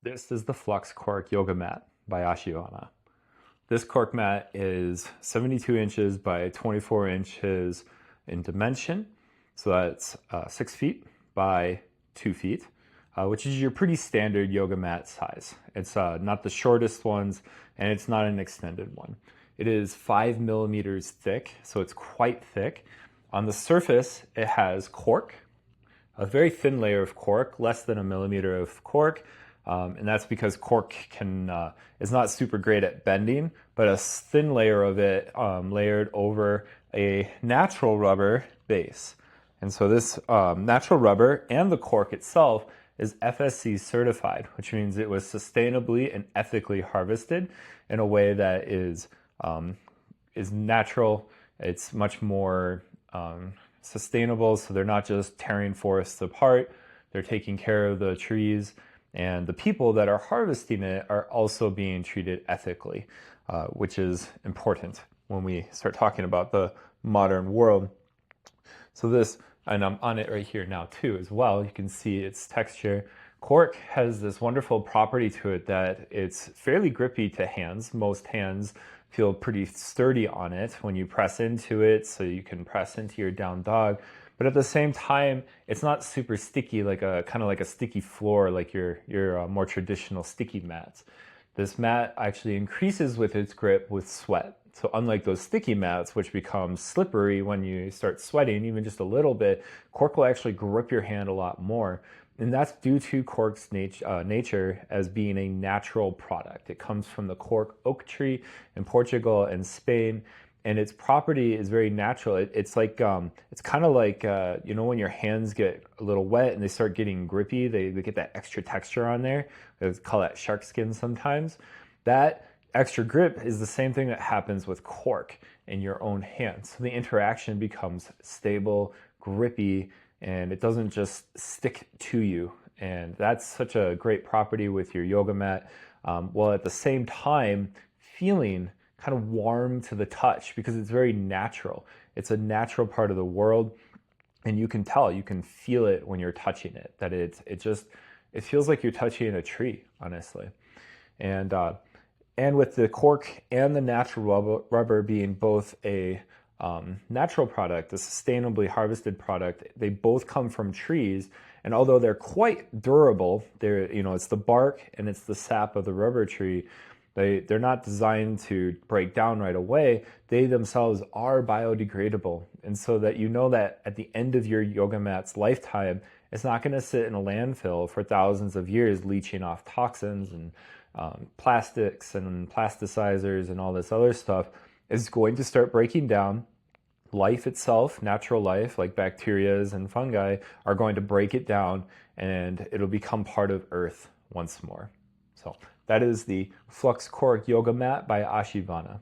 This is the Flux Cork Yoga Mat by Asivana. This cork mat is 72 inches by 24 inches in dimension. So that's 6 feet by 2 feet, which is your pretty standard yoga mat size. It's not the shortest ones, and it's not an extended one. It is 5 millimeters thick, so it's quite thick. On the surface, it has cork, a very thin layer of cork, less than a millimeter of cork. And that's because cork is not super great at bending, but a thin layer of it layered over a natural rubber base. And so this natural rubber and the cork itself is FSC certified, which means it was sustainably and ethically harvested in a way that is natural. It's much more sustainable, so they're not just tearing forests apart, they're taking care of the trees, and the people that are harvesting it are also being treated ethically, which is important when we start talking about the modern world. So this, and I'm on it right here now too as well, you can see its texture. Cork has this wonderful property to it that it's fairly grippy to hands. Most hands feel pretty sturdy on it when you press into it, so you can press into your down dog. But at the same time, it's not super sticky, like kind of like a sticky floor, like your more traditional sticky mats. This mat actually increases with its grip with sweat. So unlike those sticky mats, which become slippery when you start sweating, even just a little bit, cork will actually grip your hand a lot more. And that's due to cork's nature as being a natural product. It comes from the cork oak tree in Portugal and Spain, and its property is very natural. It's like it's kind of like when your hands get a little wet and they start getting grippy, they get that extra texture on there. They call that shark skin sometimes. That extra grip is the same thing that happens with cork in your own hands. So the interaction becomes stable, grippy, and it doesn't just stick to you. And that's such a great property with your yoga mat, while at the same time feeling kind of warm to the touch because it's very natural. It's a natural part of the world, and you can tell, you can feel it when you're touching it, that it feels like you're touching a tree, honestly. And with the cork and the natural rubber being both a natural product, a sustainably harvested product, they both come from trees. And although they're quite durable, it's the bark and it's the sap of the rubber tree. They're not designed to break down right away. They themselves are biodegradable. And so that you know that at the end of your yoga mat's lifetime, it's not going to sit in a landfill for thousands of years leaching off toxins and plastics and plasticizers and all this other stuff. It's going to start breaking down. Life itself, natural life, like bacteria and fungi, are going to break it down, and it'll become part of Earth once more. So that is the Flux Cork Yoga Mat by Asivana.